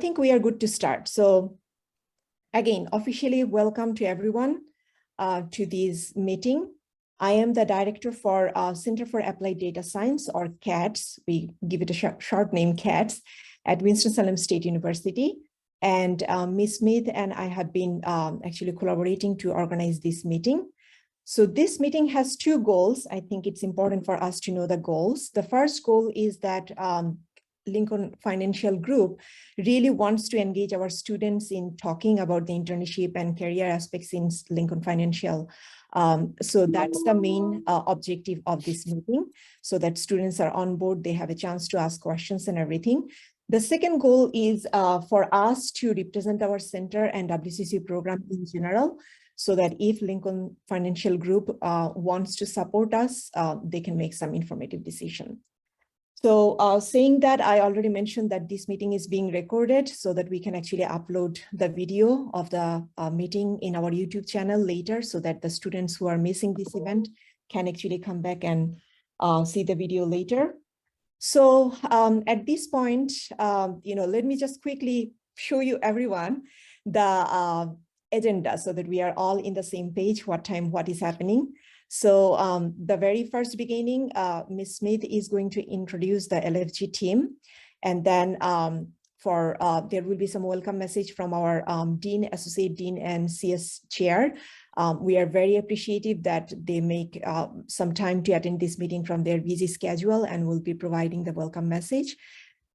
think we are good to start. So again, officially welcome to everyone to this meeting. I am the director for Center for Applied Data Science, or CADS. We give it a short name, CADS, at Winston-Salem State University. And Ms. Smith and I have been actually collaborating to organize this meeting. So this meeting has two goals. I think it's important for us to know the goals. The first goal is that Lincoln Financial Group really wants to engage our students in talking about the internship and career aspects in Lincoln Financial. So that's the main objective of this meeting, so that students are on board, they have a chance to ask questions and everything. The second goal is for us to represent our center and WCC program in general, so that if Lincoln Financial Group wants to support us, they can make some informative decision. So saying that, I already mentioned that this meeting is being recorded so that we can actually upload the video of the meeting in our YouTube channel later, so that the students who are missing this event can actually come back and see the video later. So at this point, let me just quickly show you everyone the agenda so that we are all in the same page, what time, what is happening. So the very first beginning, Ms. Smith is going to introduce the LFG team. And then there will be some welcome message from our Dean, Associate Dean, and CS Chair. We are very appreciative that they make some time to attend this meeting from their busy schedule, and will be providing the welcome message.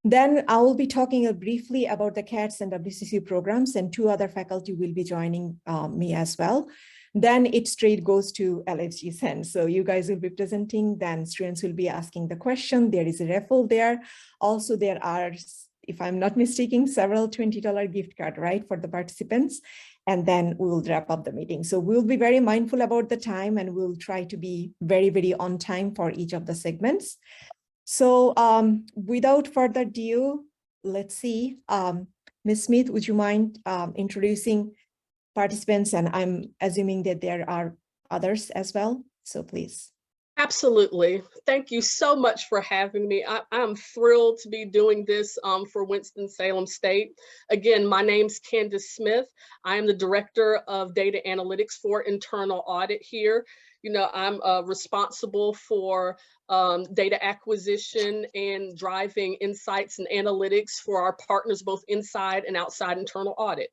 Then I will be talking briefly about the CADS and WCC programs, and two other faculty will be joining me as well. Then it straight goes to LFG Send. So you guys will be presenting, then students will be asking the question. There is a raffle there. Also, there are, if I'm not mistaken, several $20 gift card, right, for the participants. And then we will wrap up the meeting. So we'll be very mindful about the time, and we'll try to be very, very on time for each of the segments. So without further ado, let's see. Ms. Smith, would you mind introducing participants? And I'm assuming that there are others as well, so please. Absolutely. Thank you so much for having me. I'm thrilled to be doing this for Winston-Salem State. Again, my name's Candace Smith. I am the Director of Data Analytics for Internal Audit here. You know, I'm responsible for data acquisition and driving insights and analytics for our partners, both inside and outside internal audit.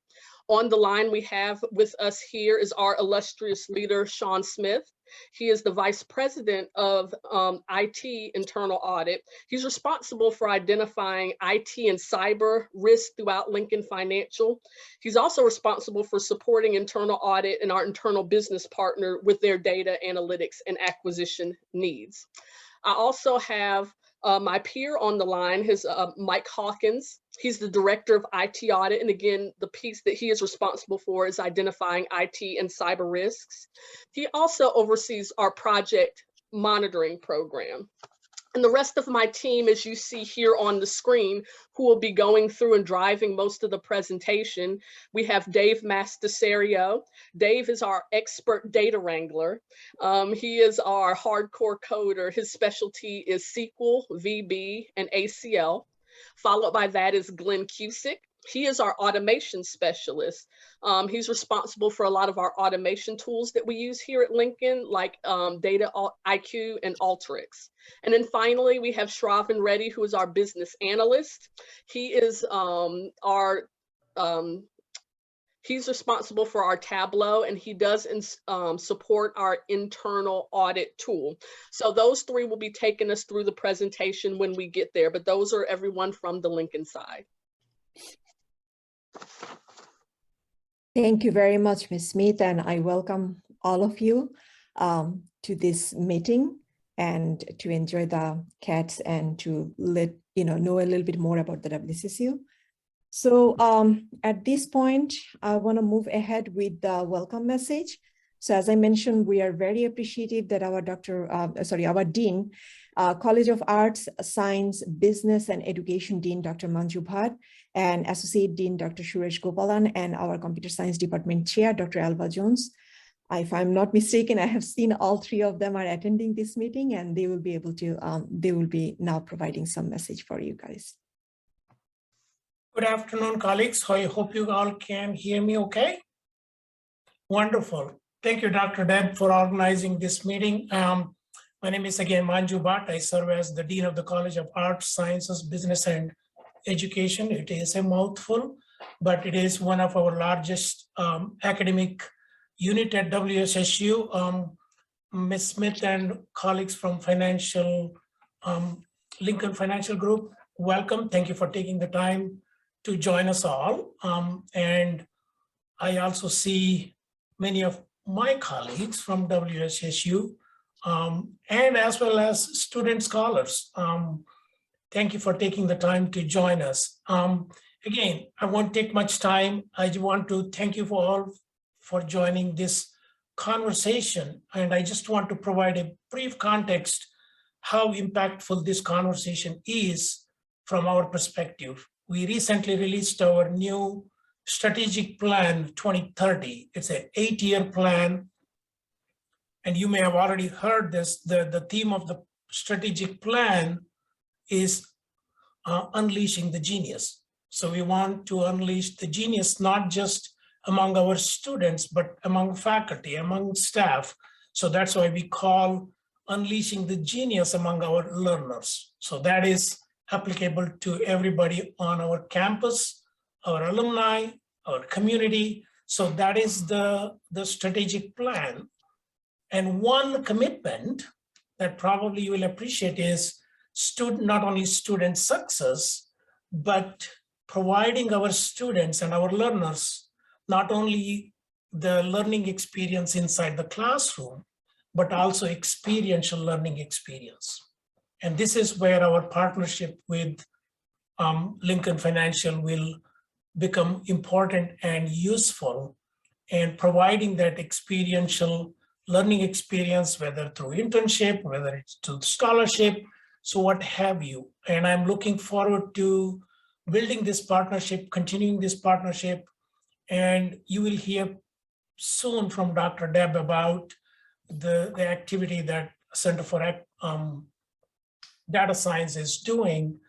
On the line we have with us here is our illustrious leader, Sean Smith. He is the Vice President of IT Internal Audit. He's responsible for identifying IT and cyber risk throughout Lincoln Financial. He's also responsible for supporting internal audit and our internal business partner with their data analytics and acquisition needs. I also have my peer on the line, Mike Hawkins. He's the Director of IT Audit. And again, the piece that he is responsible for is identifying IT and cyber risks. He also oversees our project monitoring program. And the rest of my team, as you see here on the screen, who will be going through and driving most of the presentation. We have Dave Mastacerio. Dave is our expert data wrangler. He is our hardcore coder. His specialty is SQL, VB, and ACL. Followed by that is Glenn Cusick. He is our automation specialist. He's responsible for a lot of our automation tools that we use here at Lincoln, like Data IQ and Alteryx. And then finally, we have Shravan Reddy, who is our business analyst. He is he's responsible for our Tableau, and he does support our internal audit tool. So those three will be taking us through the presentation when we get there, but those are everyone from the Lincoln side. Thank you very much, Ms. Smith, and I welcome all of you to this meeting and to enjoy the CADS and to know a little bit more about the WCCU. So at this point, I want to move ahead with the welcome message. So as I mentioned, we are very appreciative that our Dean, College of Arts, Science, Business, and Education Dean, Dr. Manju Bhatt, and Associate Dean, Dr. Suresh Gopalan, and our Computer Science Department Chair, Dr. Alva Jones. If I'm not mistaken, I have seen all three of them are attending this meeting, and they will be able to, they will be now providing some message for you guys. Good afternoon, colleagues. I hope you all can hear me okay. Wonderful. Thank you, Dr. Deb, for organizing this meeting. My name is again Manju Bhatt. I serve as the Dean of the College of Arts, Sciences, Business, and Education. It is a mouthful, but it is one of our largest academic unit at WSSU. Ms. Smith and colleagues from Lincoln Financial Group, welcome. Thank you for taking the time to join us all. And I also see many of my colleagues from WSSU and as well as student scholars. Thank you for taking the time to join us. Again, I won't take much time. I want to thank you all for joining this conversation. And I just want to provide a brief context how impactful this conversation is from our perspective. We recently released our new strategic plan 2030. It's an 8-year plan. And you may have already heard this. The theme of the strategic plan is unleashing the genius. So we want to unleash the genius, not just among our students, but among faculty, among staff. So that's why we call unleashing the genius among our learners. So that is applicable to everybody on our campus, our alumni, our community. So that is the strategic plan. And one commitment that probably you will appreciate is not only student success, but providing our students and our learners not only the learning experience inside the classroom, but also experiential learning experience. And this is where our partnership with Lincoln Financial will become important and useful, and providing that experiential learning experience, whether through internship, whether it's through scholarship, so what have you. And I'm looking forward to building this partnership, continuing this partnership, and you will hear soon from Dr. Deb about the activity that Center for Data Science is doing.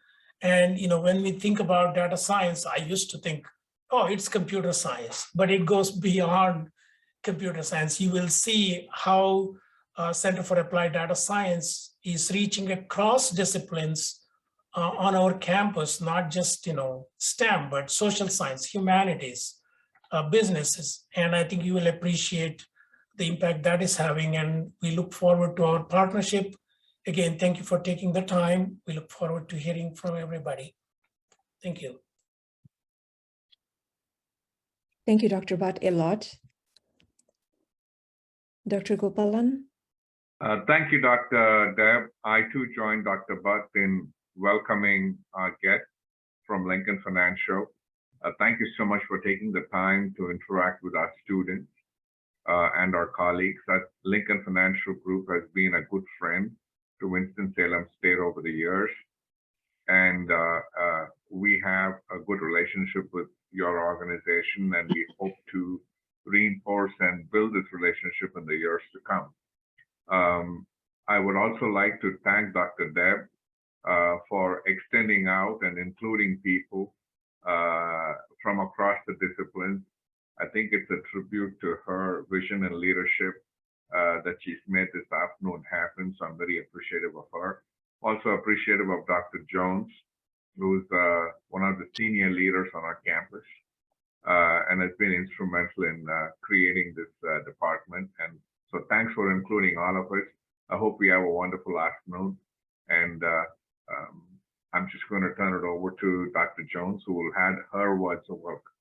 And when we think about data science, I used to think, oh, it's computer science, but it goes beyond computer science. You will see how Center for Applied Data Science is reaching across disciplines on our campus, not just STEM, but social science, humanities, businesses. And I think you will appreciate the impact that is having, and we look forward to our partnership. Again, thank you for taking the time. We look forward to hearing from everybody. Thank you. Thank you, Dr. Bhatt, a lot. Dr. Gopalan. Thank you, Dr. Deb. I too joined Dr. Bhatt in welcoming our guest from Lincoln Financial. Thank you so much for taking the time to interact with our students and our colleagues. Lincoln Financial Group has been a good friend to Winston-Salem State over the years. And we have a good relationship with your organization, and we hope to reinforce and build this relationship in the years to come. I would also like to thank Dr. Deb for extending out and including people from across the disciplines. I think it's a tribute to her vision and leadership that she's made this afternoon happen. So I'm very appreciative of her. Also appreciative of Dr. Jones, who's one of the senior leaders on our campus and has been instrumental in creating this department. And so thanks for including all of us. I hope we have a wonderful afternoon. And I'm just going to turn it over to Dr. Jones, who will add her words of welcome.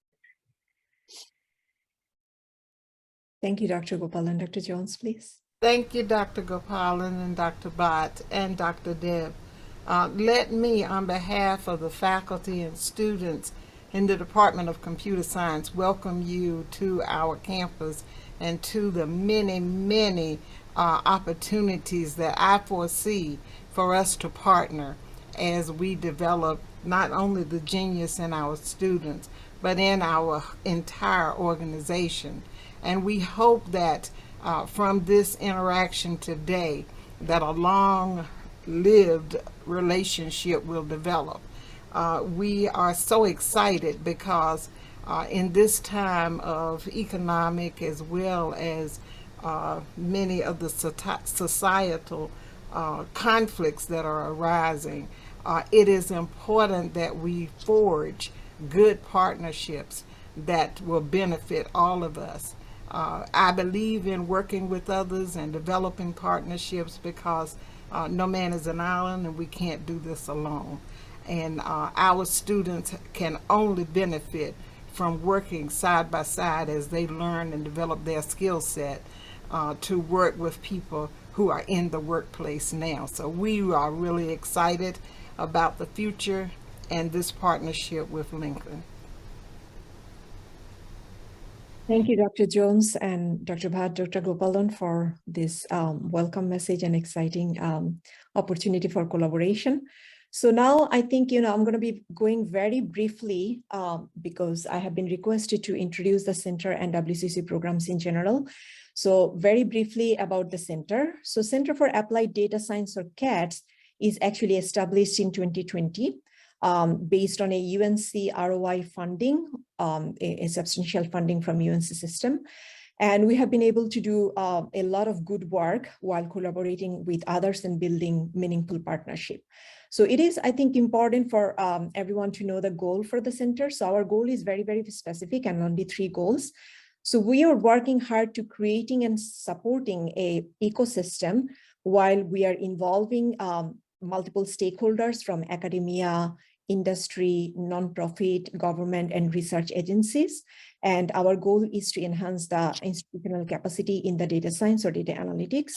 Thank you, Dr. Gopalan. Dr. Jones, please. Thank you, Dr. Gopalan and Dr. Bhatt and Dr. Deb. Let me, on behalf of the faculty and students in the Department of Computer Science, welcome you to our campus and to the many, many opportunities that I foresee for us to partner as we develop not only the genius in our students, but in our entire organization. And we hope that from this interaction today, that a long-lived relationship will develop. We are so excited because in this time of economic as well as many of the societal conflicts that are arising, it is important that we forge good partnerships that will benefit all of us. I believe in working with others and developing partnerships because no man is an island and we can't do this alone. And our students can only benefit from working side by side as they learn and develop their skill set to work with people who are in the workplace now. So we are really excited about the future and this partnership with Lincoln. Thank you, Dr. Jones and Dr. Bhatt, Dr. Gopalan for this welcome message and exciting opportunity for collaboration. So now I think, I'm going to be going very briefly because I have been requested to introduce the center and WCC programs in general. So very briefly about the center. So Center for Applied Data Science, or CADS, is actually established in 2020 based on a UNC ROI funding, a substantial funding from UNC system. And we have been able to do a lot of good work while collaborating with others and building meaningful partnership. So it is, I think, important for everyone to know the goal for the center. So our goal is very, very specific and only 3 goals. So we are working hard to creating and supporting a ecosystem while we are involving multiple stakeholders from academia, industry, nonprofit, government, and research agencies. And our goal is to enhance the institutional capacity in the data science or data analytics.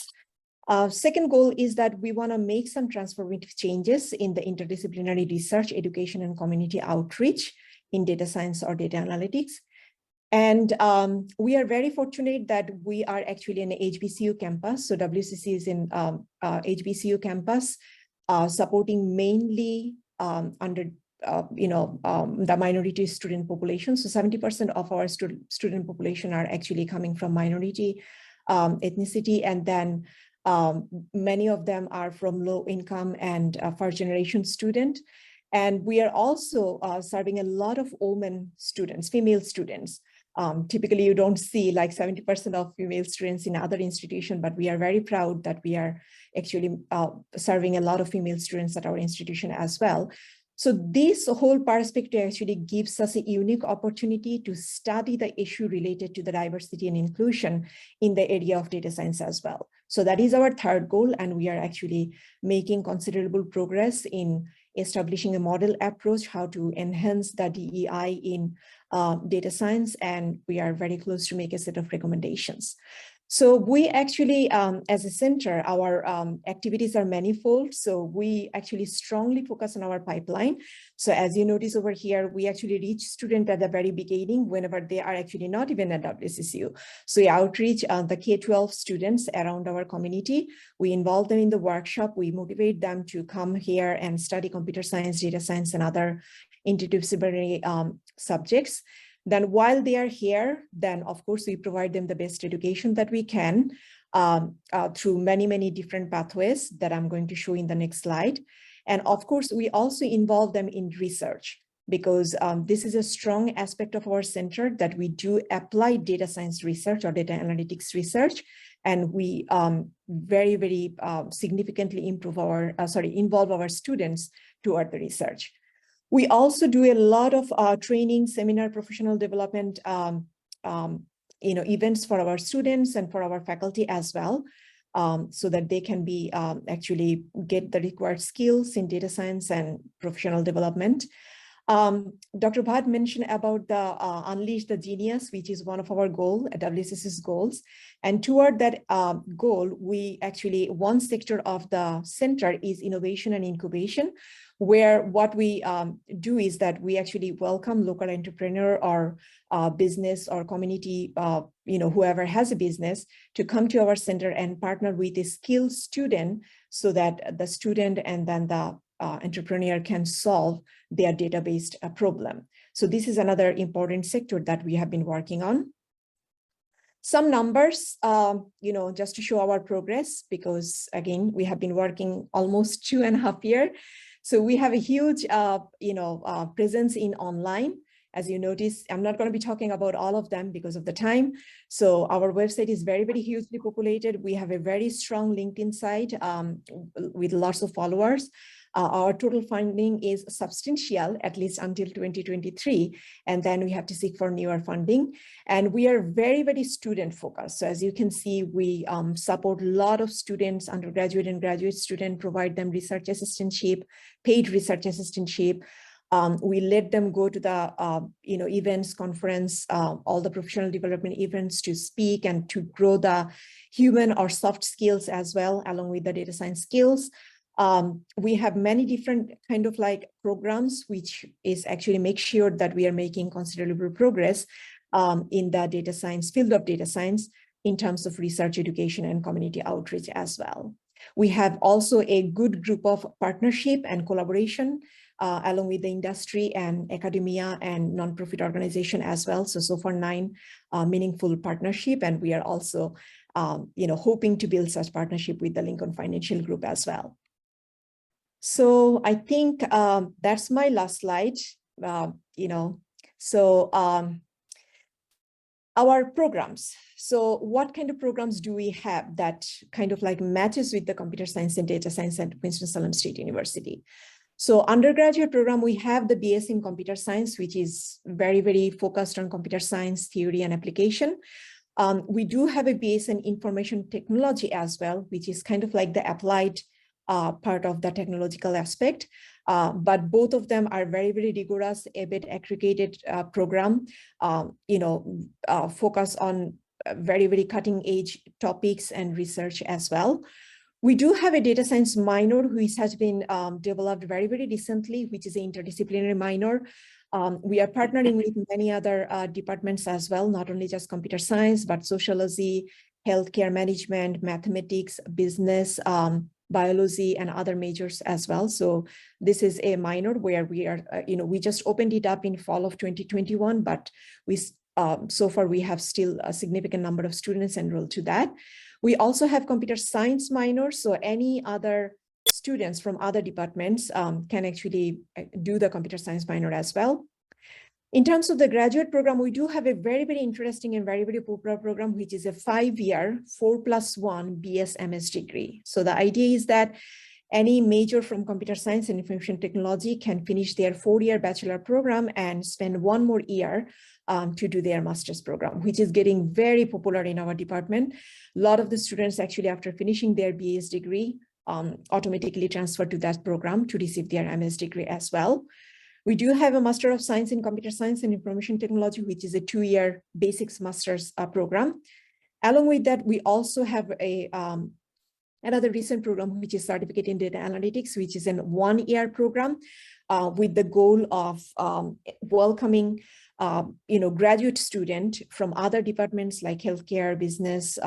Second goal is that we want to make some transformative changes in the interdisciplinary research, education, and community outreach in data science or data analytics. And we are very fortunate that we are actually in the HBCU campus. So WCC is in HBCU campus, supporting mainly under the minority student population. So 70% of our student population are actually coming from minority ethnicity, and then many of them are from low income and first generation student. And we are also serving a lot of women students, female students. Typically, you don't see like 70% of female students in other institutions, but we are very proud that we are actually serving a lot of female students at our institution as well. So this whole perspective actually gives us a unique opportunity to study the issue related to the diversity and inclusion in the area of data science as well. So that is our third goal, and we are actually making considerable progress in establishing a model approach, how to enhance the DEI in data science, and we are very close to make a set of recommendations. So we actually, as a center, our activities are manifold. So we actually strongly focus on our pipeline. So as you notice over here, we actually reach students at the very beginning whenever they are actually not even at WCCU. So we outreach the K-12 students around our community. We involve them in the workshop. We motivate them to come here and study computer science, data science, and other interdisciplinary subjects. Then while they are here, then of course we provide them the best education that we can through many, many different pathways that I'm going to show in the next slide. And of course, we also involve them in research because this is a strong aspect of our center that we do apply data science research or data analytics research. And we very, very significantly involve our students toward the research. We also do a lot of training, seminar, professional development, events for our students and for our faculty as well, so that they can be actually get the required skills in data science and professional development. Dr. Bhatt mentioned about the Unleash the Genius, which is one of our WCC's goals. And toward that goal, we actually, one sector of the center is innovation and incubation, where what we do is that we actually welcome local entrepreneur or business or community, whoever has a business to come to our center and partner with a skilled student so that the student and then the entrepreneur can solve their database problem. So this is another important sector that we have been working on. Some numbers, just to show our progress, because again, we have been working almost 2.5 years. So we have a huge, presence in online. As you notice, I'm not going to be talking about all of them because of the time. So our website is very, very hugely populated. We have a very strong LinkedIn site with lots of followers. Our total funding is substantial, at least until 2023. And then we have to seek for newer funding. And we are very, very student focused. So as you can see, we support a lot of students, undergraduate and graduate students, provide them research assistantship, paid research assistantship. We let them go to the events, conference, all the professional development events to speak and to grow the human or soft skills as well, along with the data science skills. We have many different kind of like programs, which is actually make sure that we are making considerable progress in the data science field of data science in terms of research, education, and community outreach as well. We have also a good group of partnership and collaboration along with the industry and academia and nonprofit organization as well. So far 9 meaningful partnership, and we are also, hoping to build such partnership with the Lincoln Financial Group as well. So I think that's my last slide. Our programs. So what kind of programs do we have that kind of like matches with the computer science and data science at Winston-Salem State University? So undergraduate program, we have the BS in computer science, which is very, very focused on computer science theory and application. We do have a BS in information technology as well, which is kind of like the applied part of the technological aspect. But both of them are very, very rigorous, a bit aggregated program, focus on very, very cutting edge topics and research as well. We do have a data science minor, which has been developed very, very recently, which is an interdisciplinary minor. We are partnering with many other departments as well, not only just computer science, but sociology, healthcare management, mathematics, business, biology, and other majors as well. So this is a minor where we are, we just opened it up in fall of 2021, but so far we have still a significant number of students enrolled to that. We also have computer science minors, so any other students from other departments can actually do the computer science minor as well. In terms of the graduate program, we do have a very, very interesting and very, very popular program, which is a 5-year 4+1 BS/MS degree. So the idea is that any major from computer science and information technology can finish their 4-year bachelor program and spend 1 more year to do their master's program, which is getting very popular in our department. A lot of the students actually, after finishing their BS degree, automatically transfer to that program to receive their MS degree as well. We do have a Master of Science in Computer Science and Information Technology, which is a 2-year basics master's program. Along with that, we also have another recent program, which is Certificate in Data Analytics, which is a 1-year program with the goal of welcoming graduate student from other departments like healthcare, business,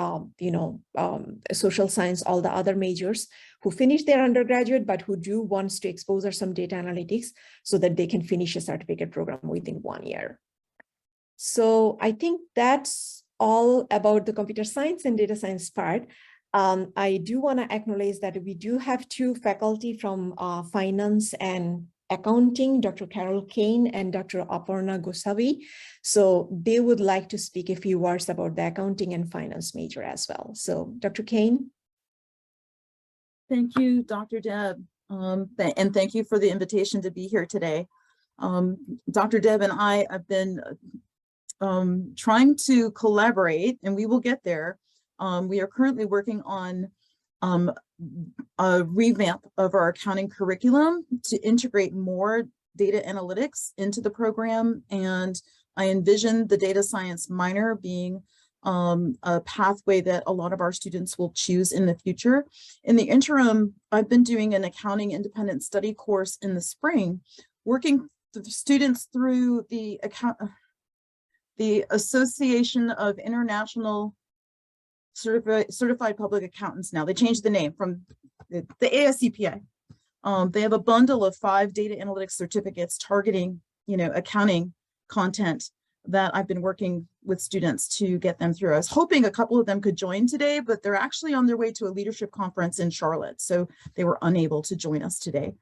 social science, all the other majors who finish their undergraduate, but who do wants to expose some data analytics so that they can finish a certificate program within 1 year. So I think that's all about the computer science and data science part. I do want to acknowledge that we do have 2 faculty from finance and accounting, Dr. Carol Kane and Dr. Aparna Gosavi. So they would like to speak a few words about the accounting and finance major as well. So Dr. Kane. Thank you, Dr. Deb, and thank you for the invitation to be here today. Dr. Deb and I have been trying to collaborate, and we will get there. We are currently working on a revamp of our accounting curriculum to integrate more data analytics into the program, and I envision the data science minor being a pathway that a lot of our students will choose in the future. In the interim, I've been doing an accounting independent study course in the spring, working students through the Association of International Certified Public Accountants. Now they changed the name from the ASCPA. They have a bundle of 5 data analytics certificates targeting, accounting content that I've been working with students to get them through. I was hoping a couple of them could join today, but they're actually on their way to a leadership conference in Charlotte, so they were unable to join us today.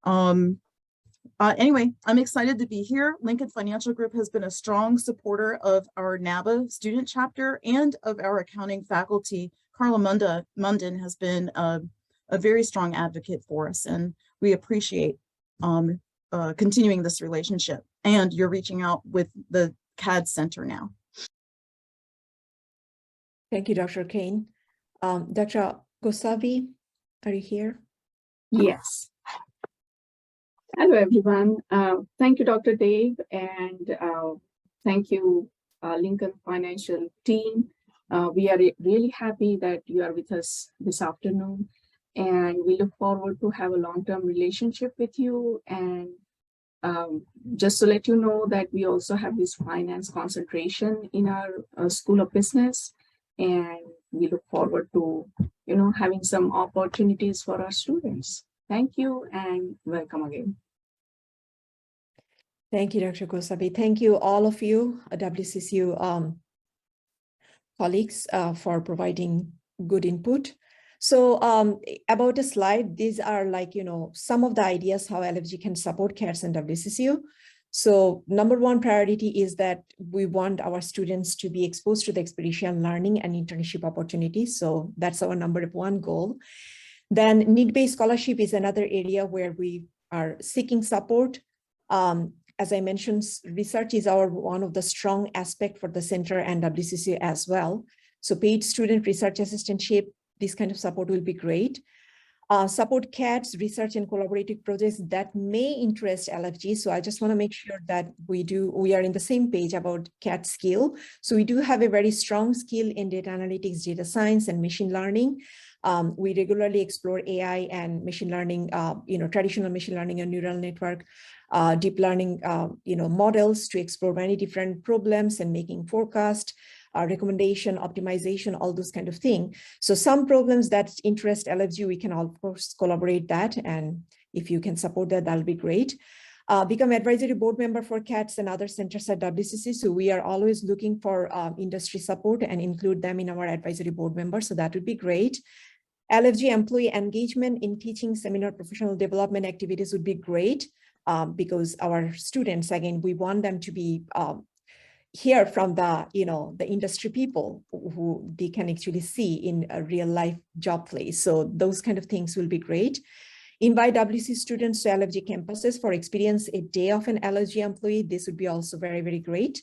Anyway, I'm excited to be here. Lincoln Financial Group has been a strong supporter of our NABA student chapter and of our accounting faculty. Carla Munden has been a very strong advocate for us, and we appreciate continuing this relationship. And you're reaching out with the CADS Center now. Thank you, Dr. Kane. Dr. Gosavi, are you here? Yes. Hello, everyone. Thank you, Dr. Dave, and thank you, Lincoln Financial team. We are really happy that you are with us this afternoon, and we look forward to have a long-term relationship with you. And just to let you know that we also have this finance concentration in our School of Business, and we look forward to, having some opportunities for our students. Thank you and welcome again. Thank you, Dr. Gosavi. Thank you, all of you, WCCU colleagues, for providing good input. So about the slide, these are some of the ideas how LFG can support CADS and WCCU. So number one priority is that we want our students to be exposed to the experiential learning and internship opportunities. So that's our number one goal. Then need-based scholarship is another area where we are seeking support. As I mentioned, research is one of the strong aspects for the center and WCCU as well. So paid student research assistantship, this kind of support will be great. Support CADS, research and collaborative projects that may interest LFG. So I just want to make sure that we are in the same page about CADS skill. So we do have a very strong skill in data analytics, data science, and machine learning. We regularly explore AI and machine learning, traditional machine learning and neural network, deep learning, models to explore many different problems and making forecast, recommendation, optimization, all those kind of thing. So some problems that interest LFG, we can of course collaborate that. And if you can support that, that'll be great. Become advisory board member for CADS and other centers at WCC. So we are always looking for industry support and include them in our advisory board members. So that would be great. LFG employee engagement in teaching, seminar, professional development activities would be great because our students, again, we want them to be hear from the industry people who they can actually see in a real life job place. So those kind of things will be great. Invite WC students to LFG campuses for experience a day of an LFG employee. This would be also very, very great.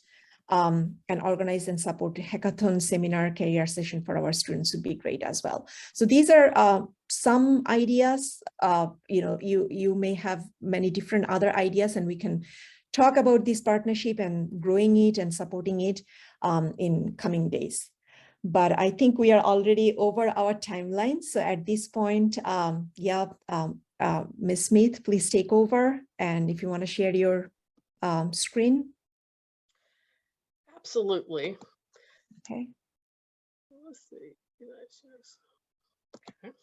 And organize and support a hackathon, seminar, career session for our students would be great as well. So these are some ideas. You may have many different other ideas, and we can talk about this partnership and growing it and supporting it in coming days. But I think we are already over our timeline. So at this point, Ms. Smith, please take over. And if you want to share your screen. Absolutely. Okay. Let's see. Okay.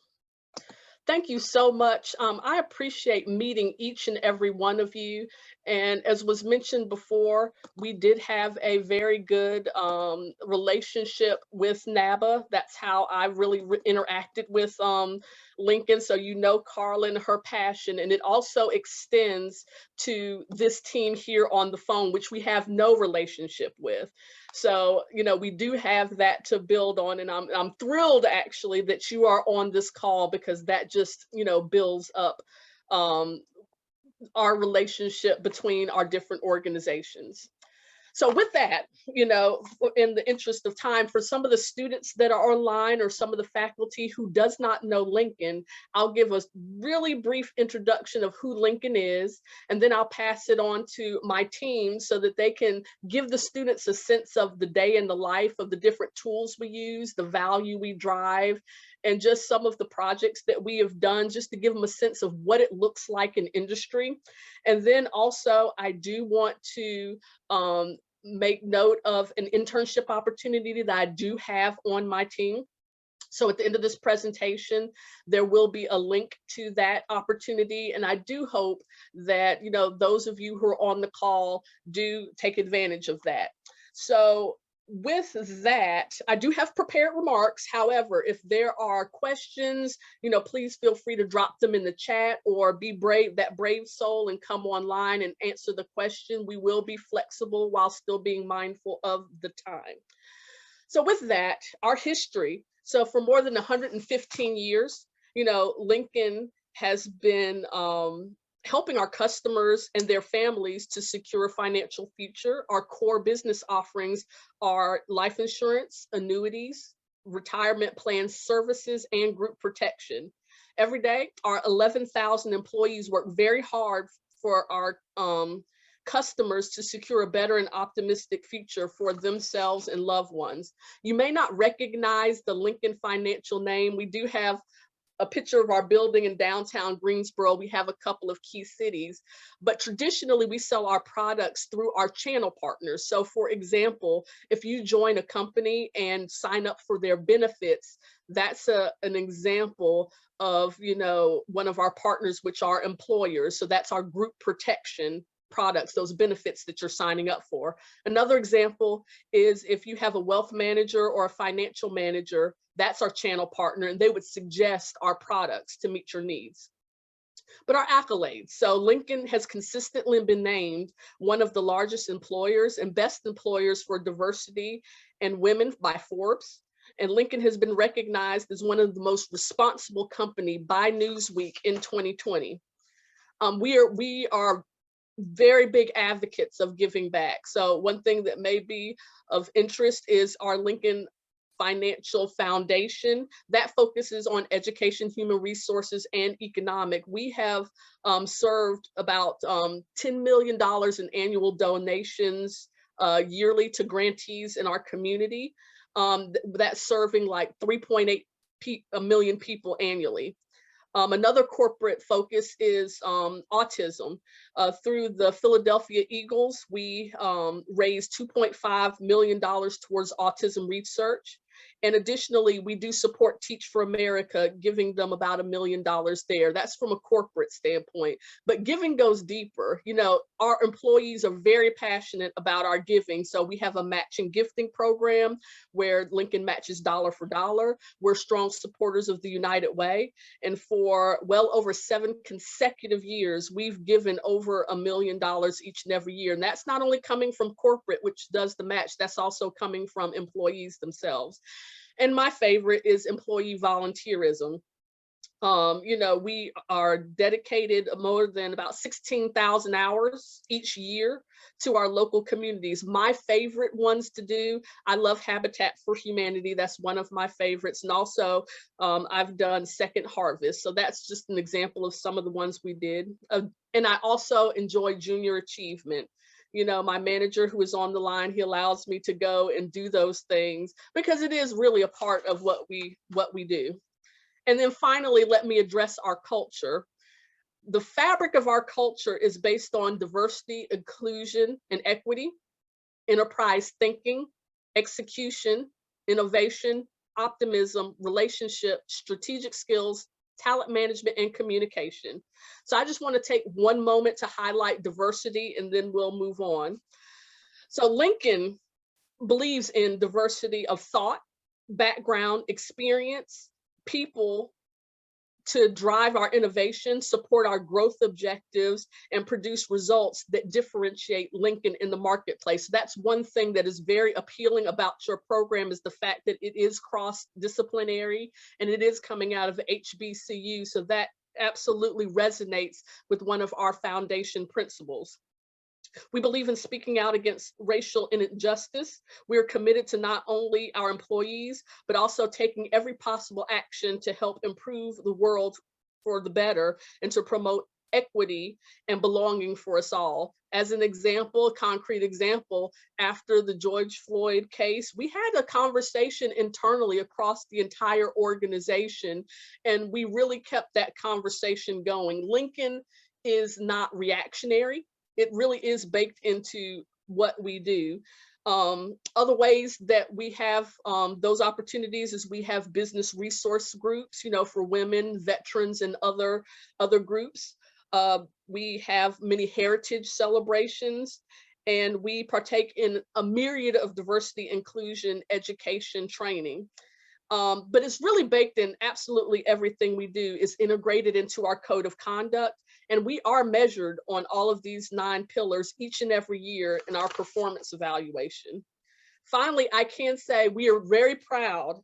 Thank you so much. I appreciate meeting each and every one of you. And as was mentioned before, we did have a very good relationship with NABA. That's how I really interacted with Lincoln. So Carla and her passion, and it also extends to this team here on the phone, which we have no relationship with. So, we do have that to build on, and I'm thrilled actually that you are on this call, because that just, builds up our relationship between our different organizations. So with that, in the interest of time, for some of the students that are online or some of the faculty who does not know Lincoln, I'll give a really brief introduction of who Lincoln is, and then I'll pass it on to my team so that they can give the students a sense of the day in the life of the different tools we use, the value we drive, and just some of the projects that we have done, just to give them a sense of what it looks like in industry. And then also, I do want to make note of an internship opportunity that I do have on my team. So at the end of this presentation, there will be a link to that opportunity. And I do hope that, those of you who are on the call do take advantage of that. So with that, I do have prepared remarks. However, if there are questions, please feel free to drop them in the chat, or be brave, that brave soul, and come online and answer the question. We will be flexible while still being mindful of the time. So with that, our history. So for more than 115 years, Lincoln has been helping our customers and their families to secure a financial future. Our core business offerings are life insurance, annuities, retirement plan services, and group protection. Every day, our 11,000 employees work very hard for our customers to secure a better and optimistic future for themselves and loved ones. You may not recognize the Lincoln Financial name. We do have a picture of our building in downtown Greensboro. We have a couple of key cities, but traditionally we sell our products through our channel partners. So for example, if you join a company and sign up for their benefits, that's an example of, one of our partners, which are employers. So that's our group protection products, those benefits that you're signing up for. Another example is if you have a wealth manager or a financial manager, that's our channel partner, and they would suggest our products to meet your needs. But our accolades. So Lincoln has consistently been named one of the largest employers and best employers for diversity and women by Forbes. And Lincoln has been recognized as one of the most responsible company by Newsweek in 2020. We are very big advocates of giving back. So one thing that may be of interest is our Lincoln Financial Foundation that focuses on education, human resources, and economic. We have served about $10 million in annual donations yearly to grantees in our community. That's serving like 3.8 million people annually. Another corporate focus is autism. Through the Philadelphia Eagles, we raised $2.5 million towards autism research. And additionally, we do support Teach for America, giving them about $1 million there. That's from a corporate standpoint. But giving goes deeper. Our employees are very passionate about our giving. So we have a matching gifting program where Lincoln matches dollar for dollar. We're strong supporters of the United Way. And for well over 7 consecutive years, we've given over $1 million each and every year. And that's not only coming from corporate, which does the match, that's also coming from employees themselves. And my favorite is employee volunteerism. We are dedicated more than about 16,000 hours each year to our local communities. My favorite ones to do, I love Habitat for Humanity. That's one of my favorites. And also I've done Second Harvest. So that's just an example of some of the ones we did. And I also enjoy Junior Achievement. My manager who is on the line, he allows me to go and do those things because it is really a part of what we do. And then finally, let me address our culture. The fabric of our culture is based on diversity, inclusion, and equity, enterprise thinking, execution, innovation, optimism, relationship, strategic skills, talent management, and communication. So I just want to take one moment to highlight diversity, and then we'll move on. So Lincoln believes in diversity of thought, background, experience, people to drive our innovation, support our growth objectives, and produce results that differentiate Lincoln in the marketplace. That's one thing that is very appealing about your program, is the fact that it is cross-disciplinary and it is coming out of HBCU. So that absolutely resonates with one of our foundation principles. We believe in speaking out against racial injustice. We're committed to not only our employees, but also taking every possible action to help improve the world for the better and to promote equity and belonging for us all. As an example, a concrete example, after the George Floyd case, we had a conversation internally across the entire organization, and we really kept that conversation going. Lincoln is not reactionary. It really is baked into what we do. Other ways that we have those opportunities is we have business resource groups, for women, veterans, and other groups. We have many heritage celebrations, and we partake in a myriad of diversity, inclusion, education, training. But it's really baked in absolutely everything we do is integrated into our code of conduct. And we are measured on all of these 9 pillars each and every year in our performance evaluation. Finally, I can say we are very proud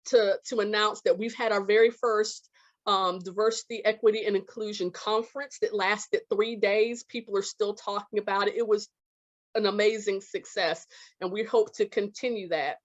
to announce that we've had our very first diversity, equity, and inclusion conference that lasted 3 days. People are still talking about it. It was an amazing success, and we hope to continue that.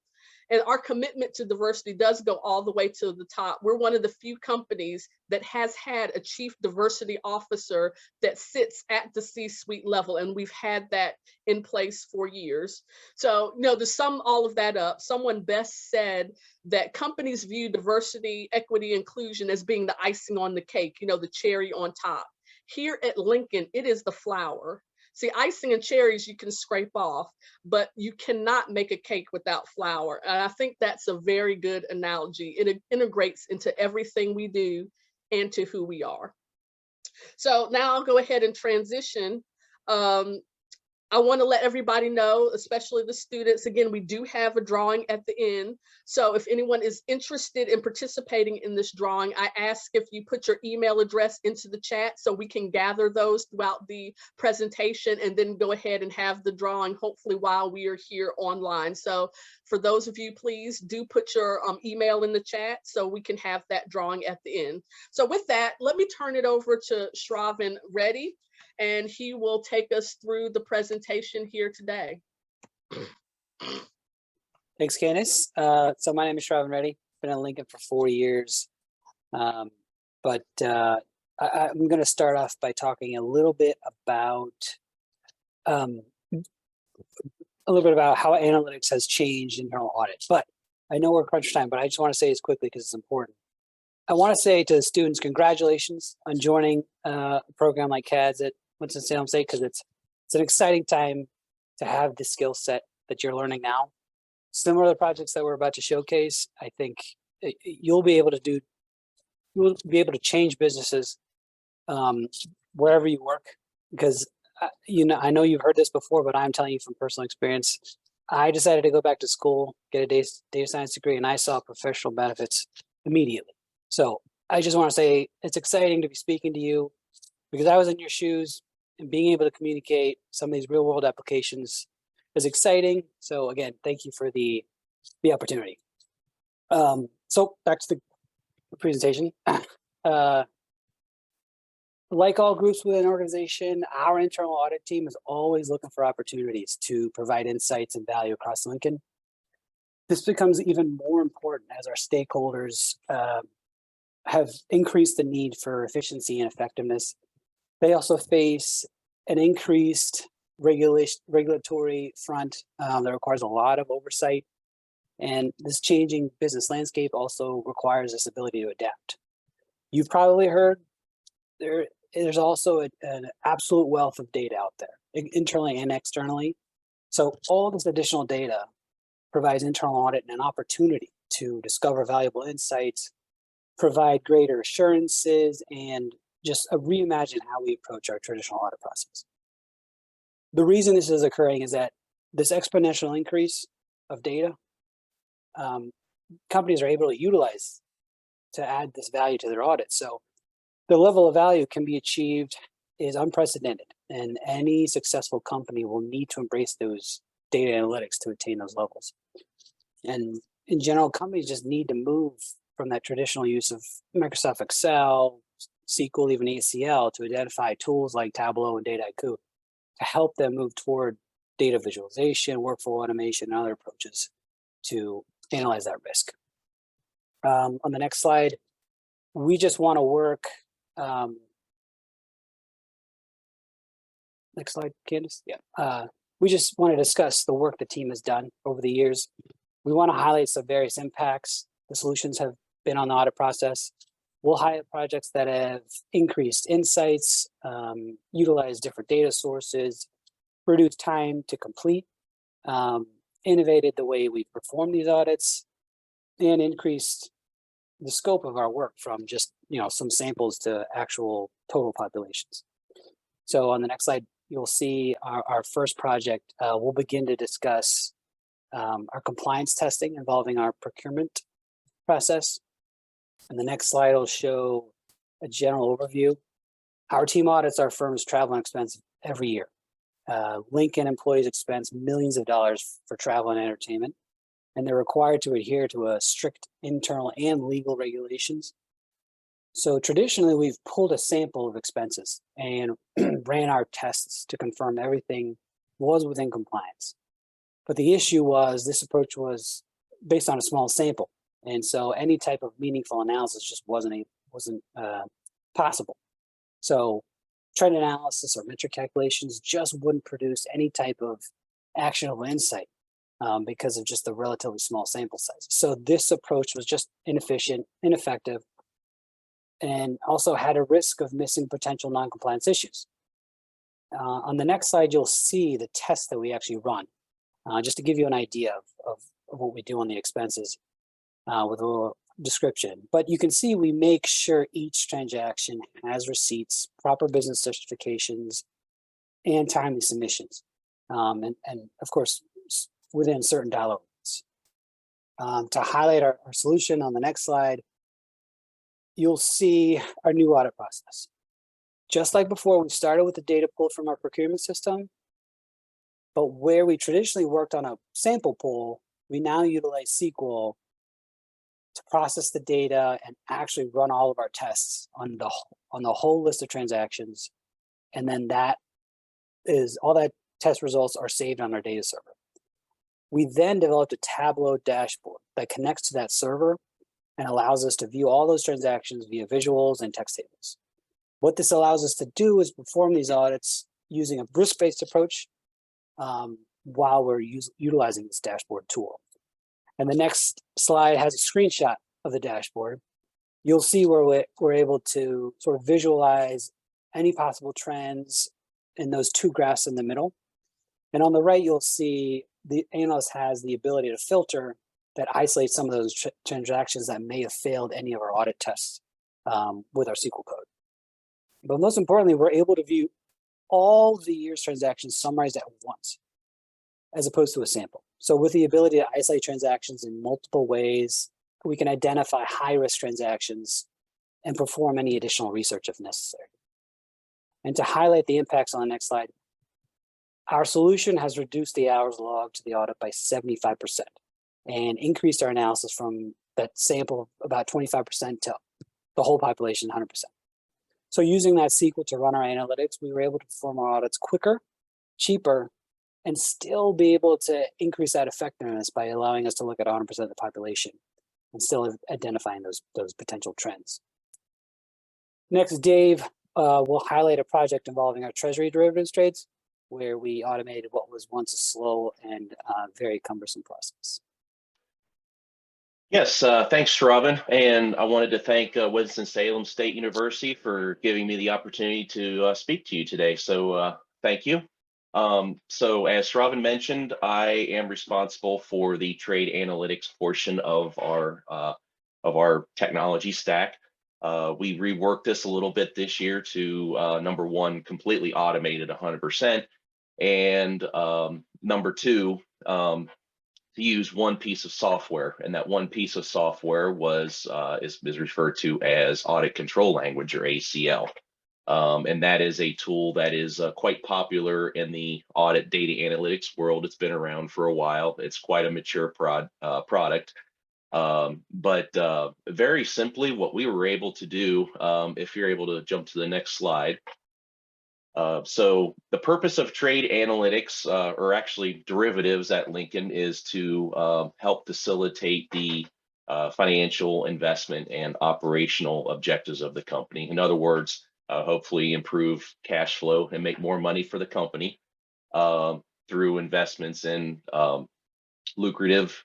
And our commitment to diversity does go all the way to the top. We're one of the few companies that has had a chief diversity officer that sits at the C-suite level, and we've had that in place for years. So, to sum all of that up, someone best said that companies view diversity, equity, inclusion as being the icing on the cake, the cherry on top. Here at Lincoln, it is the flower. See, icing and cherries you can scrape off, but you cannot make a cake without flour. And I think that's a very good analogy. It integrates into everything we do and to who we are. So now I'll go ahead and transition. I want to let everybody know, especially the students, again, we do have a drawing at the end. So if anyone is interested in participating in this drawing, I ask if you put your email address into the chat so we can gather those throughout the presentation and then go ahead and have the drawing, hopefully while we are here online. So for those of you, please do put your email in the chat so we can have that drawing at the end. So with that, let me turn it over to Shravan Reddy, and he will take us through the presentation here today. Thanks, Candace. So my name is Shravan Reddy. Been at Lincoln for 4 years. I'm going to start off by talking a little bit about how analytics has changed internal audit. But I know we're crunch time, but I just want to say this quickly because it's important. I want to say to the students, congratulations on joining a program like CADS at Winston-Salem State, because it's an exciting time to have the skill set that you're learning now. Similar to the projects that we're about to showcase, I think you'll be able to change businesses wherever you work, because I know you've heard this before, but I'm telling you from personal experience. I decided to go back to school, get a data science degree, and I saw professional benefits immediately. So I just want to say it's exciting to be speaking to you because I was in your shoes, and being able to communicate some of these real world applications is exciting. So again, thank you for the opportunity. So back to the presentation. Like all groups within an organization, our internal audit team is always looking for opportunities to provide insights and value across Lincoln. This becomes even more important as our stakeholders have increased the need for efficiency and effectiveness. They also face an increased regulatory front that requires a lot of oversight. And this changing business landscape also requires this ability to adapt. You've probably heard there's also an absolute wealth of data out there, internally and externally. So all this additional data provides internal audit an opportunity to discover valuable insights, provide greater assurances, and just reimagine how we approach our traditional audit process. The reason this is occurring is that this exponential increase of data, companies are able to utilize to add this value to their audit. So the level of value can be achieved is unprecedented, and any successful company will need to embrace those data analytics to attain those levels. And in general, companies just need to move from that traditional use of Microsoft Excel, SQL, even ACL, to identify tools like Tableau and Dataiku to help them move toward data visualization, workflow automation, and other approaches to analyze that risk. On the next slide, we just want to work. Next slide, Candace. Yeah. We just want to discuss the work the team has done over the years. We want to highlight some various impacts the solutions have been on the audit process. We'll highlight projects that have increased insights, utilized different data sources, reduced time to complete, innovated the way we perform these audits, and increased the scope of our work from just some samples to actual total populations. So on the next slide, you'll see our first project. We'll begin to discuss our compliance testing involving our procurement process. And the next slide will show a general overview. Our team audits our firm's travel and expense every year. Lincoln employees expense millions of dollars for travel and entertainment, and they're required to adhere to a strict internal and legal regulations. So traditionally, we've pulled a sample of expenses and ran our tests to confirm everything was within compliance. But the issue was this approach was based on a small sample. And so any type of meaningful analysis just wasn't possible. So trend analysis or metric calculations just wouldn't produce any type of actionable insight because of just the relatively small sample size. So this approach was just inefficient, ineffective, and also had a risk of missing potential non-compliance issues. On the next slide, you'll see the tests that we actually run, just to give you an idea of what we do on the expenses with a little description. But you can see we make sure each transaction has receipts, proper business certifications, and timely submissions. And of course, within certain dollar limits. To highlight our solution on the next slide, you'll see our new audit process. Just like before, we started with the data pulled from our procurement system, but where we traditionally worked on a sample pool, we now utilize SQL to process the data and actually run all of our tests on the whole list of transactions. And then all that test results are saved on our data server. We then developed a Tableau dashboard that connects to that server and allows us to view all those transactions via visuals and text tables. What this allows us to do is perform these audits using a risk-based approach while we're utilizing this dashboard tool. And the next slide has a screenshot of the dashboard. You'll see where we're able to sort of visualize any possible trends in those two graphs in the middle. And on the right, you'll see the analyst has the ability to filter that isolates some of those transactions that may have failed any of our audit tests with our SQL code. But most importantly, we're able to view all the year's transactions summarized at once, as opposed to a sample. So with the ability to isolate transactions in multiple ways, we can identify high-risk transactions and perform any additional research if necessary. And to highlight the impacts on the next slide, our solution has reduced the hours logged to the audit by 75% and increased our analysis from that sample of about 25% to the whole population 100%. So using that SQL to run our analytics, we were able to perform our audits quicker, cheaper, and still be able to increase that effectiveness by allowing us to look at 100% of the population and still identifying those potential trends. Next, Dave will highlight a project involving our treasury derivatives trades, where we automated what was once a slow and very cumbersome process. Yes, thanks, Robin. And I wanted to thank Winston-Salem State University for giving me the opportunity to speak to you today. So thank you. So as Robin mentioned, I am responsible for the trade analytics portion of our technology stack. We reworked this a little bit this year to number one, completely automated 100%, and number two, to use one piece of software, and that one piece of software is referred to as Audit Control Language, or ACL. And that is a tool that is quite popular in the audit data analytics world. It's been around for a while. It's quite a mature product. But very simply, what we were able to do, if you're able to jump to the next slide. So the purpose of trade analytics, or actually derivatives at Lincoln, is to help facilitate the financial, investment, and operational objectives of the company. In other words, hopefully improve cash flow and make more money for the company through investments in lucrative,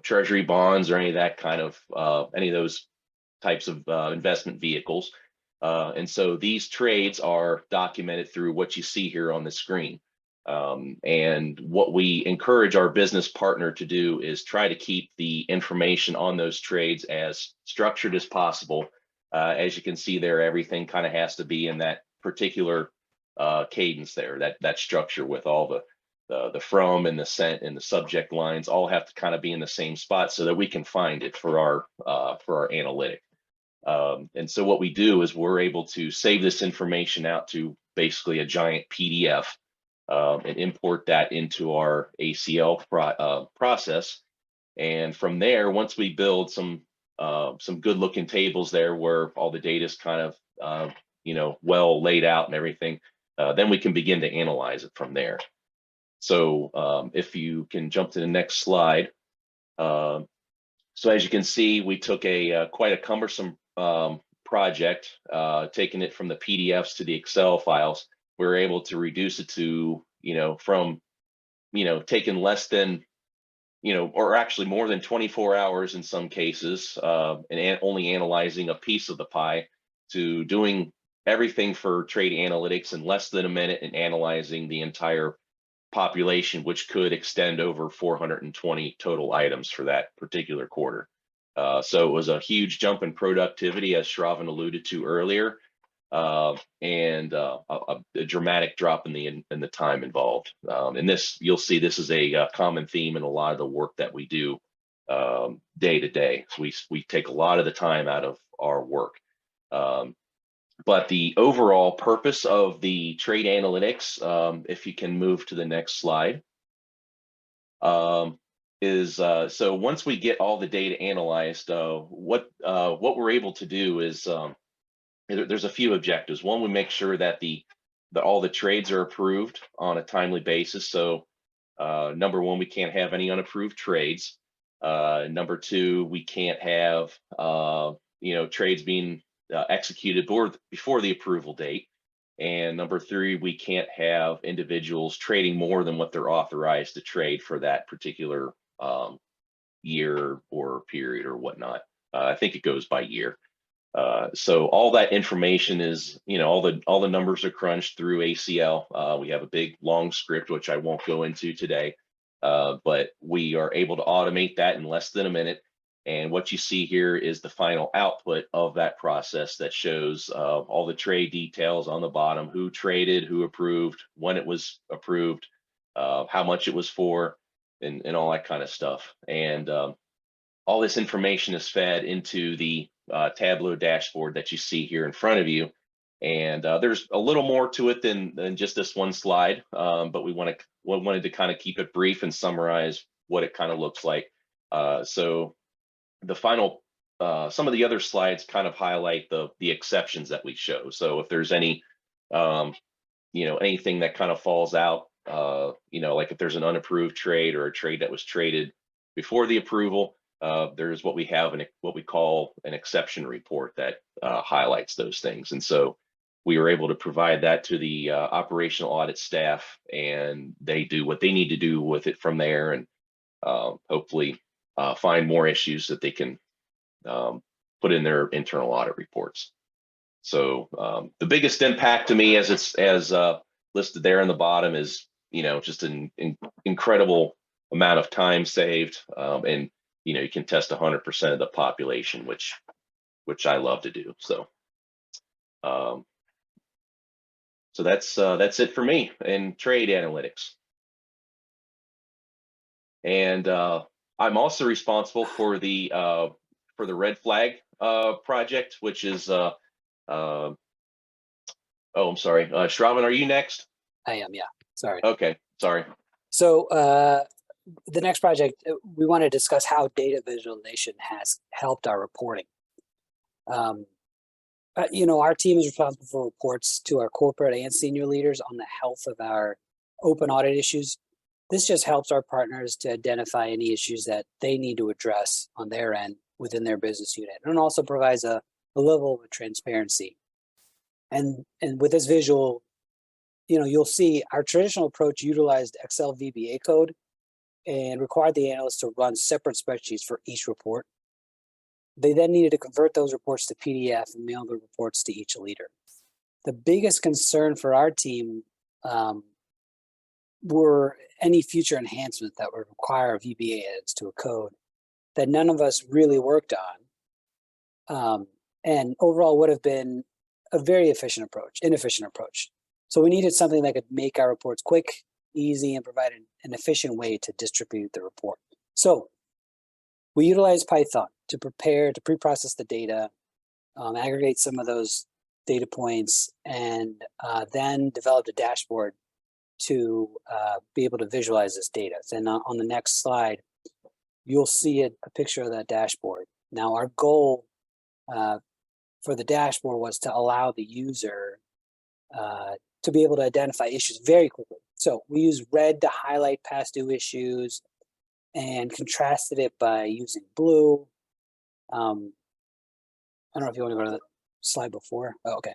treasury bonds, or any of that kind of any of those types of investment vehicles. And so these trades are documented through what you see here on the screen. And what we encourage our business partner to do is try to keep the information on those trades as structured as possible. As you can see there, everything kind of has to be in that particular cadence there, that structure with all the from and the sent and the subject lines all have to kind of be in the same spot so that we can find it for our analytic. And so what we do is we're able to save this information out to basically a giant PDF and import that into our ACL process. And from there, once we build some good looking tables there where all the data is kind of well laid out and everything, then we can begin to analyze it from there. So if you can jump to the next slide. So as you can see, we took quite a cumbersome project, taking it from the PDFs to the Excel files. We were able to reduce it to, from, taking less than, or actually more than 24 hours in some cases, and only analyzing a piece of the pie, to doing everything for trade analytics in less than a minute and analyzing the entire population, which could extend over 420 total items for that particular quarter. So it was a huge jump in productivity, as Shravan alluded to earlier, and a dramatic drop in the time involved. And this, you'll see, this is a common theme in a lot of the work that we do day to day. So we take a lot of the time out of our work. But the overall purpose of the trade analytics, if you can move to the next slide, is so once we get all the data analyzed, what we're able to do is there's a few objectives. One, we make sure that all the trades are approved on a timely basis. So number one, we can't have any unapproved trades. Number two, we can't have trades being executed before the approval date. And number three, we can't have individuals trading more than what they're authorized to trade for that particular year or period or whatnot. I think it goes by year. So all that information is, all the numbers are crunched through ACL. We have a big long script, which I won't go into today, but we are able to automate that in less than a minute. And what you see here is the final output of that process that shows all the trade details on the bottom: who traded, who approved, when it was approved, how much it was for, and all that kind of stuff. And all this information is fed into the Tableau dashboard that you see here in front of you. And there's a little more to it than just this one slide, but we wanted to kind of keep it brief and summarize what it kind of looks like. So the final, some of the other slides kind of highlight the exceptions that we show. So if there's any, anything that kind of falls out, like if there's an unapproved trade or a trade that was traded before the approval, there's what we call an exception report that highlights those things. And so we were able to provide that to the operational audit staff, and they do what they need to do with it from there, and hopefully find more issues that they can put in their internal audit reports. So the biggest impact to me, as listed there in the bottom, is just an incredible amount of time saved, and you can test 100% of the population, which I love to do. So so that's it for me in trade analytics. And I'm also responsible for the red flag project, which is oh, I'm sorry, Shravan, are you next? I am, yeah. Sorry. Okay, sorry. So the next project, we want to discuss how data visualization has helped our reporting. Our team is responsible for reports to our corporate and senior leaders on the health of our open audit issues. This just helps our partners to identify any issues that they need to address on their end within their business unit, and also provides a level of transparency. And with this visual, you'll see our traditional approach utilized Excel VBA code and required the analysts to run separate spreadsheets for each report. They then needed to convert those reports to PDF and mail the reports to each leader. The biggest concern for our team were any future enhancements that would require VBA edits to a code that none of us really worked on, and overall would have been a very inefficient approach. So we needed something that could make our reports quick, easy, and provide an efficient way to distribute the report. So we utilize Python to pre-process the data, aggregate some of those data points, and then developed a dashboard to be able to visualize this data. And on the next slide, you'll see a picture of that dashboard. Now, our goal for the dashboard was to allow the user to be able to identify issues very quickly. So we use red to highlight past due issues and contrasted it by using blue. I don't know if you want to go to the slide before. Oh, okay.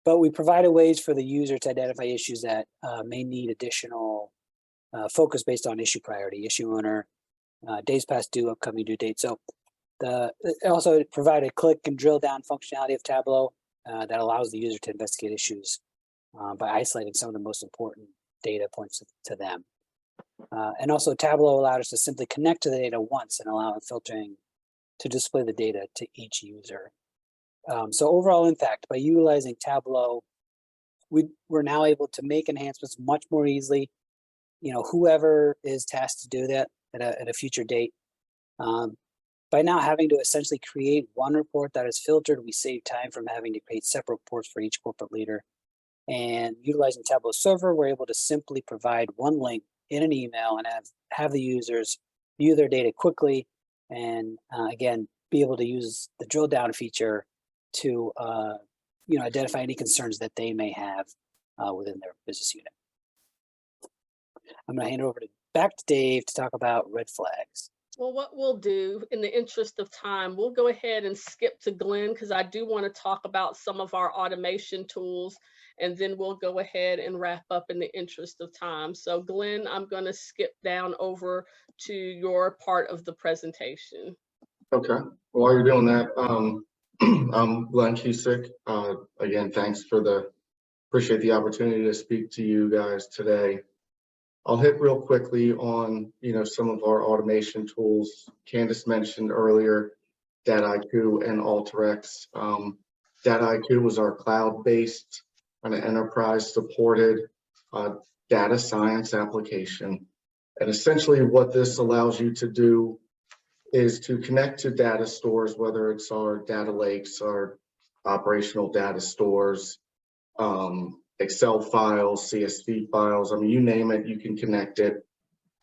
But we provided ways for the user to identify issues that may need additional focus based on issue priority, issue owner, days past due, upcoming due date. So it also provided click and drill down functionality of Tableau that allows the user to investigate issues by isolating some of the most important data points to them. And also Tableau allowed us to simply connect to the data once and allow filtering to display the data to each user. So overall impact, by utilizing Tableau, we're now able to make enhancements much more easily. You know, whoever is tasked to do that at a future date, by now having to essentially create one report that is filtered, we save time from having to create separate reports for each corporate leader. And utilizing Tableau Server, we're able to simply provide one link in an email and have the users view their data quickly, and again, be able to use the drill down feature to identify any concerns that they may have within their business unit. I'm going to hand it back to Dave to talk about red flags. Well, what we'll do in the interest of time, we'll go ahead and skip to Glenn, because I do want to talk about some of our automation tools, and then we'll go ahead and wrap up in the interest of time. So Glenn, I'm going to skip down over to your part of the presentation. Okay, while you're doing that, I'm Glenn Cusick. Again, thanks appreciate the opportunity to speak to you guys today. I'll hit real quickly on, some of our automation tools. Candace mentioned earlier, DataIQ and Alteryx. DataIQ was our cloud-based and enterprise-supported data science application. And essentially what this allows you to do is to connect to data stores, whether it's our data lakes, our operational data stores, Excel files, CSV files, I mean, you name it, you can connect it,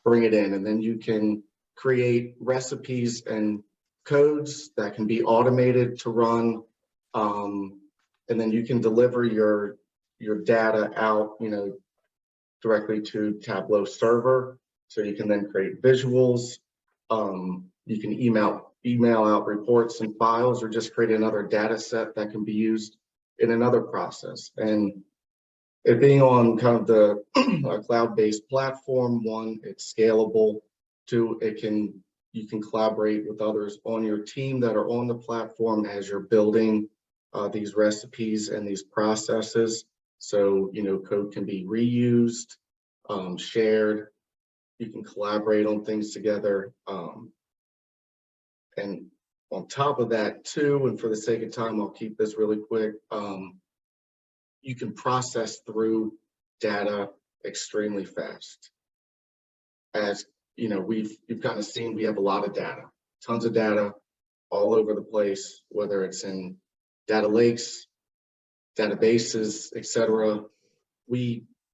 bring it in, and then you can create recipes and codes that can be automated to run, and then you can deliver your data out, directly to Tableau server. So you can then create visuals. You can email out reports and files, or just create another data set that can be used in another process. And it being on kind of the cloud-based platform, one, it's scalable. Two, you can collaborate with others on your team that are on the platform as you're building these recipes and these processes. So, code can be reused, shared. You can collaborate on things together. And on top of that too, and for the sake of time, I'll keep this really quick. You can process through data extremely fast. As you've kind of seen, we have a lot of data, tons of data all over the place, whether it's in data lakes, databases, etc.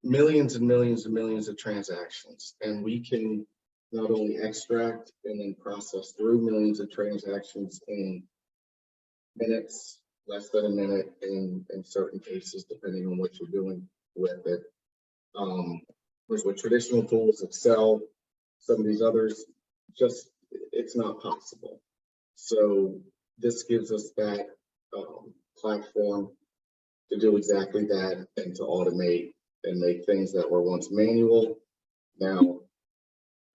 Millions and millions and millions of transactions, and we can not only extract and then process through millions of transactions in minutes, less than a minute in certain cases, depending on what you're doing with it. Whereas with traditional tools, Excel, some of these others, it's not possible. So this gives us that platform to do exactly that, and to automate and make things that were once manual now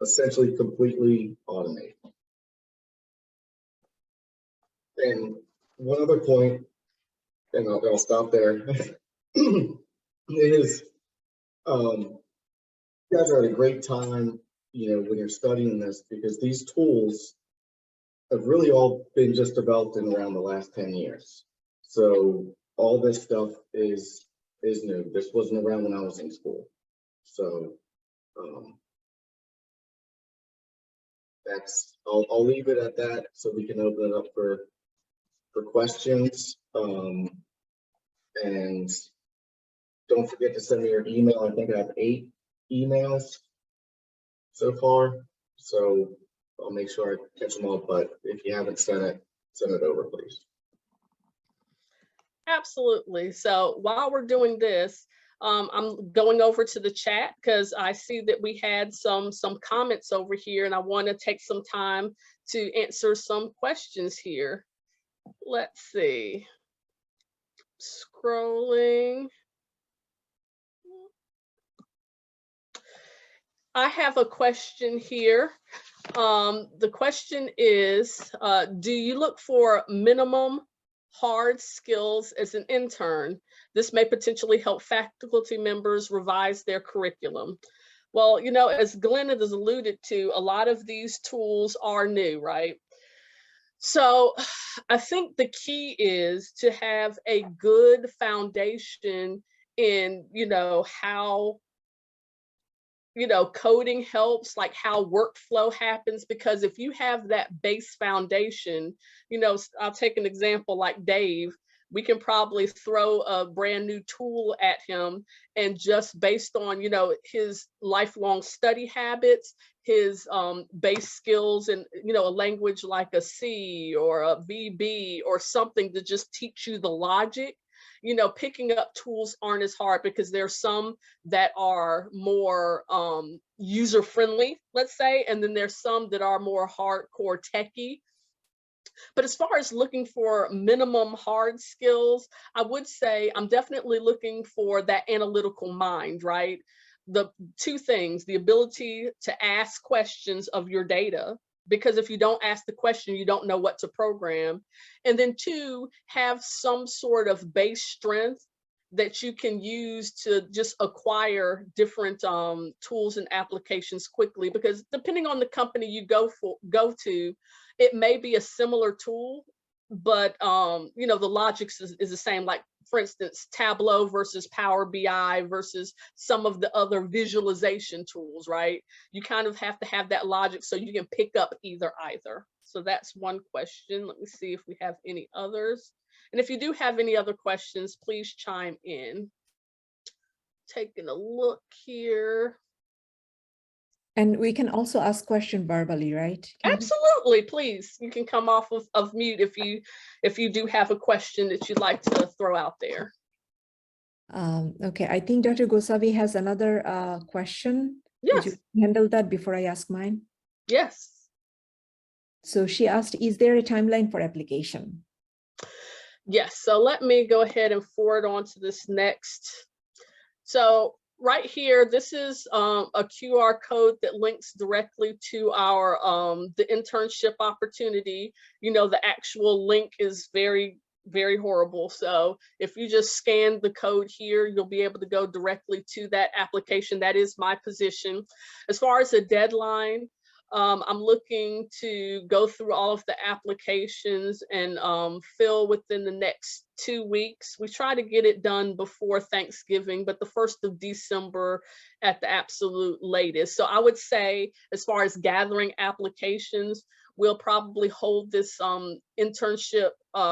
essentially completely automated. And one other point, and I'll stop there, is you guys are at a great time, when you're studying this, because these tools have really all been just developed in around the last 10 years. So all this stuff is is new. This wasn't around when I was in school. So I'll leave it at that so we can open it up for questions. And don't forget to send me your email. I think I have 8 emails so far. So I'll make sure I catch them all, but if you haven't send it over, please. Absolutely. So while we're doing this, I'm going over to the chat because I see that we had some comments over here, and I want to take some time to answer some questions here. Let's see. Scrolling. I have a question here. The question is, do you look for minimum hard skills as an intern? This may potentially help faculty members revise their curriculum. Well, you know, as Glenn has alluded to, a lot of these tools are new, right? So I think the key is to have a good foundation in, you know, how coding helps, like how workflow happens, because if you have that base foundation, I'll take an example like Dave. We can probably throw a brand new tool at him, and just based on, his lifelong study habits, his base skills, and, a language like a C or a VB or something to just teach you the logic. Picking up tools aren't as hard because there's some that are more user-friendly, let's say, and then there's some that are more hardcore techie. But as far as looking for minimum hard skills, I would say I'm definitely looking for that analytical mind, right? The 2 things, the ability to ask questions of your data, because if you don't ask the question, you don't know what to program. And then 2, have some sort of base strength that you can use to just acquire different tools and applications quickly, because depending on the company you go to, it may be a similar tool, but the logic is the same. Like, for instance, Tableau versus Power BI versus some of the other visualization tools, right? You kind of have to have that logic so you can pick up either. So that's one question. Let me see if we have any others. And if you do have any other questions, please chime in. Taking a look here. And we can also ask questions verbally, right? Absolutely, please. You can come off of mute if you do have a question that you'd like to throw out there. Okay, I think Dr. Gosavi has another question. Yes. Would you handle that before I ask mine? Yes. So she asked, is there a timeline for application? Yes, so let me go ahead and forward on to this next. So right here, this is a QR code that links directly to our the internship opportunity. The actual link is very, very horrible. So if you just scan the code here, you'll be able to go directly to that application. That is my position. As far as the deadline, I'm looking to go through all of the applications and fill within the next 2 weeks. We try to get it done before Thanksgiving, but the 1st of December at the absolute latest. So I would say, as far as gathering applications, we'll probably hold this internship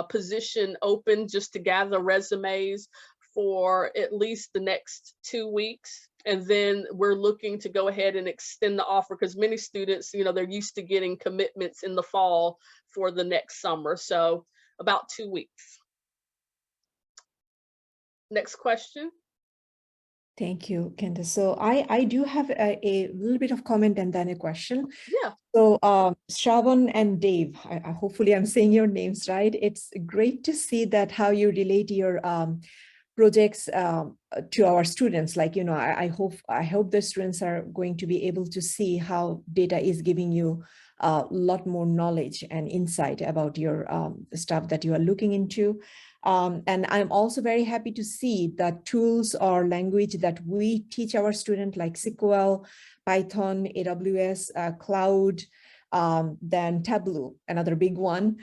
position open just to gather resumes for at least the next 2 weeks. And then we're looking to go ahead and extend the offer, because many students, they're used to getting commitments in the fall for the next summer. So about 2 weeks. Next question. Thank you, Candace. So I do have a little bit of comment and then a question. Yeah. So Shravan and Dave, I hopefully I'm saying your names right. It's great to see that how you relate your projects to our students. Like, I hope the students are going to be able to see how data is giving you a lot more knowledge and insight about your stuff that you are looking into. And I'm also very happy to see that tools or language that we teach our students, like SQL, Python, AWS, cloud, then Tableau, another big one.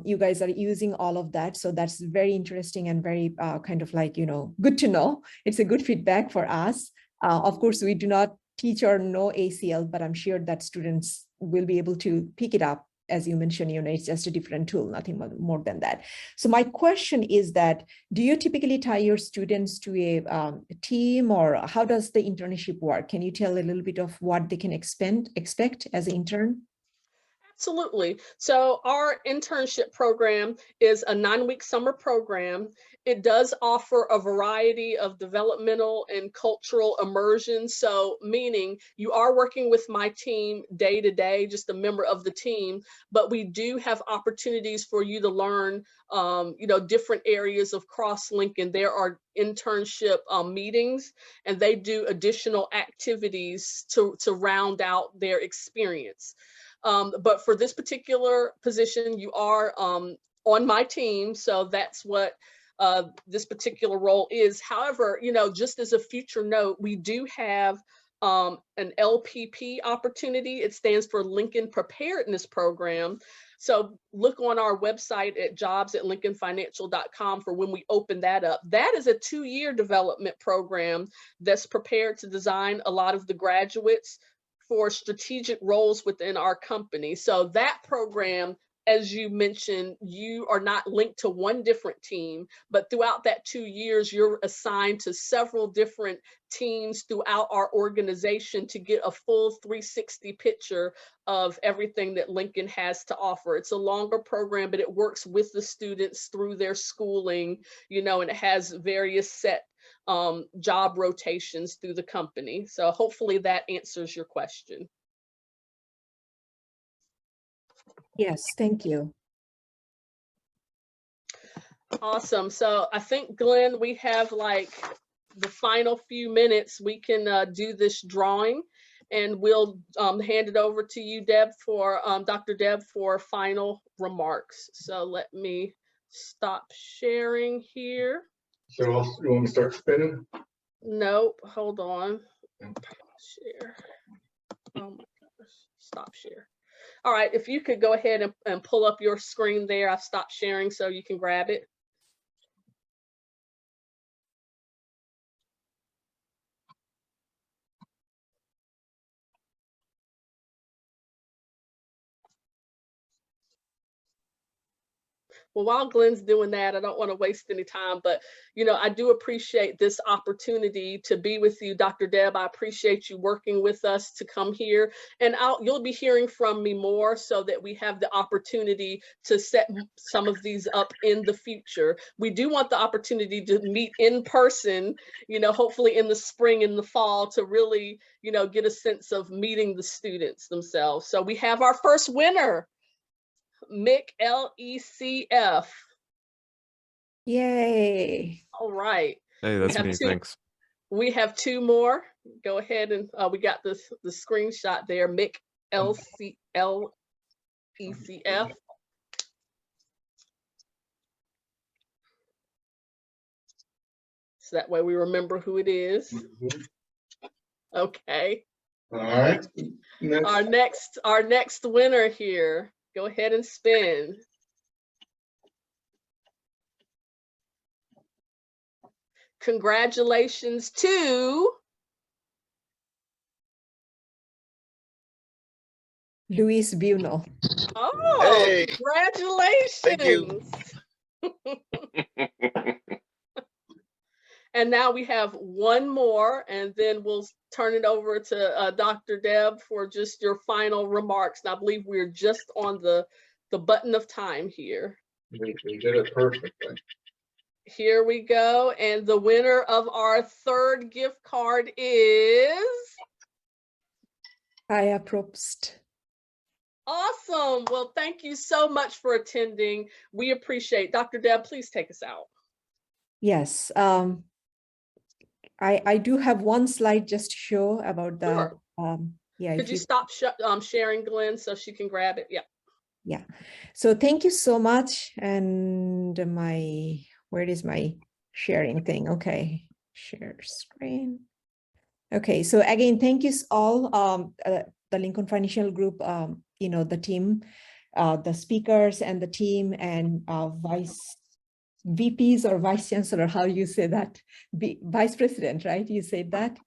You guys are using all of that. So that's very interesting and very kind of like, good to know. It's a good feedback for us. Of course, we do not teach or know ACL, but I'm sure that students will be able to pick it up. As you mentioned, it's just a different tool, nothing more than that. So my question is that, do you typically tie your students to a team, or how does the internship work? Can you tell a little bit of what they can expect as an intern? Absolutely. So our internship program is a 9-week summer program. It does offer a variety of developmental and cultural immersion. So meaning you are working with my team day to day, just a member of the team, but we do have opportunities for you to learn, different areas of cross-linking. There are internship meetings, and they do additional activities to round out their experience. But for this particular position, you are on my team, so that's what this particular role is. However, just as a future note, we do have an LPP opportunity. It stands for Lincoln Preparedness Program. So look on our website at jobs@lincolnfinancial.com for when we open that up. That is a 2-year development program that's prepared to design a lot of the graduates for strategic roles within our company. So that program, as you mentioned, you are not linked to one different team, but throughout that 2 years, you're assigned to several different teams throughout our organization to get a full 360 picture of everything that Lincoln has to offer. It's a longer program, but it works with the students through their schooling, and it has various set job rotations through the company. So hopefully that answers your question. Yes, thank you. Awesome. So I think, Glenn, we have like the final few minutes. We can do this drawing, and we'll hand it over to you, Deb, for Dr. Deb, for final remarks. So let me stop sharing here. So you want me to start spinning? Nope, hold on. Share. Oh my gosh, stop share. All right, if you could go ahead and pull up your screen there. I've stopped sharing so you can grab it. Well, while Glenn's doing that, I don't want to waste any time, but, I do appreciate this opportunity to be with you, Dr. Deb. I appreciate you working with us to come here, and you'll be hearing from me more so that we have the opportunity to set some of these up in the future. We do want the opportunity to meet in person, hopefully in the spring and the fall, to really, get a sense of meeting the students themselves. So we have our first winner. Mick LECF. Yay. All right. Hey, that's me. Thanks. We have 2 more. Go ahead, and we got the screenshot there. Mick LECF. So that way we remember who it is. Okay. All right. Our next winner here. Go ahead and spin. Congratulations to Luis Buno. Oh, hey, congratulations. Thank you. And now we have 1 more, and then we'll turn it over to Dr. Deb for just your final remarks. And I believe we're just on the button of time here. You did it perfectly. Here we go. And the winner of our 3rd gift card is Kaya Probst. Awesome. Well, thank you so much for attending. We appreciate it. Dr. Deb, please take us out. Yes. I do have one slide just to show about the, Sure. yeah. Could you stop sharing, Glenn, so she can grab it? Yeah. Yeah. So thank you so much. And where is my sharing thing? Okay. Share screen. Okay. So again, thank you all. the Lincoln Financial Group, the team, the speakers and the team, and vice VPs or vice chancellor, how you say that? Vice president, right? You said that.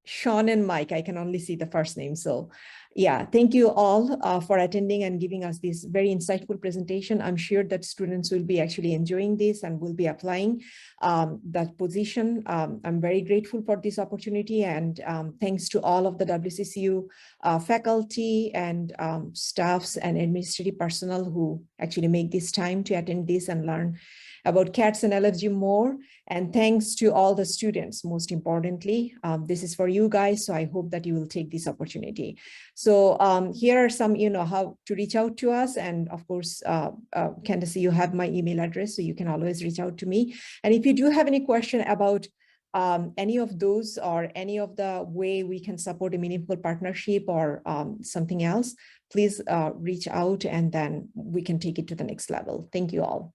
Sean and Mike, I can only see the first name. So yeah, thank you all for attending and giving us this very insightful presentation. I'm sure that students will be actually enjoying this and will be applying that position. I'm very grateful for this opportunity, and thanks to all of the WCCU faculty and staffs and administrative personnel who actually make this time to attend this and learn about CADS and LFG more. And thanks to all the students, most importantly. This is for you guys, so I hope that you will take this opportunity. So here are some, how to reach out to us. And of course, Candace, you have my email address, so you can always reach out to me. And if you do have any question about any of those or any of the way we can support a meaningful partnership or something else, please reach out, and then we can take it to the next level. Thank you all.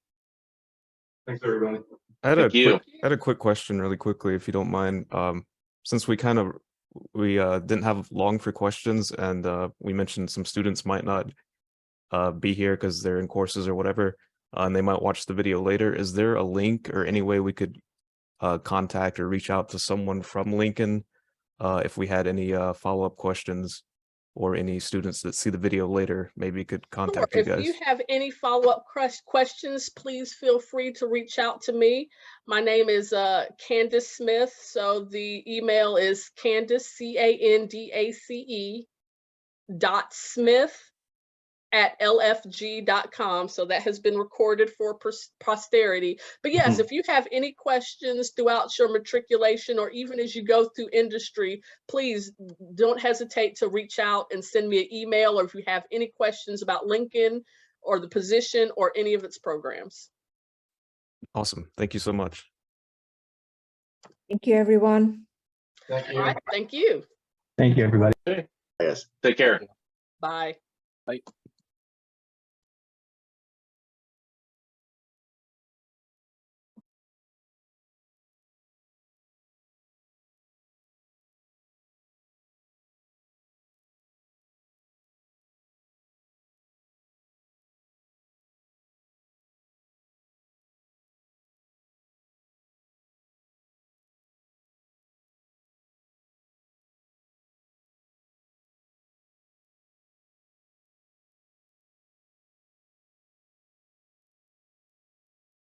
Thanks, everybody. I had Thank a quick question really quickly, if you don't mind. Since we didn't have long for questions, and we mentioned some students might not be here because they're in courses or whatever, and they might watch the video later. Is there a link or any way we could contact or reach out to someone from Lincoln if we had any follow-up questions, or any students that see the video later maybe could contact you guys? If you have any follow-up questions, please feel free to reach out to me. My name is Candace Smith. So the email is Candace, CANDACE.Smith@lfg.com. So that has been recorded for posterity. But yes, if you have any questions throughout your matriculation, or even as you go through industry, please don't hesitate to reach out and send me an email, or if you have any questions about Lincoln or the position or any of its programs. Awesome. Thank you so much. Thank you, everyone. Thank you. All right, thank you. Thank you, everybody. Yes. Take care. Bye. Bye.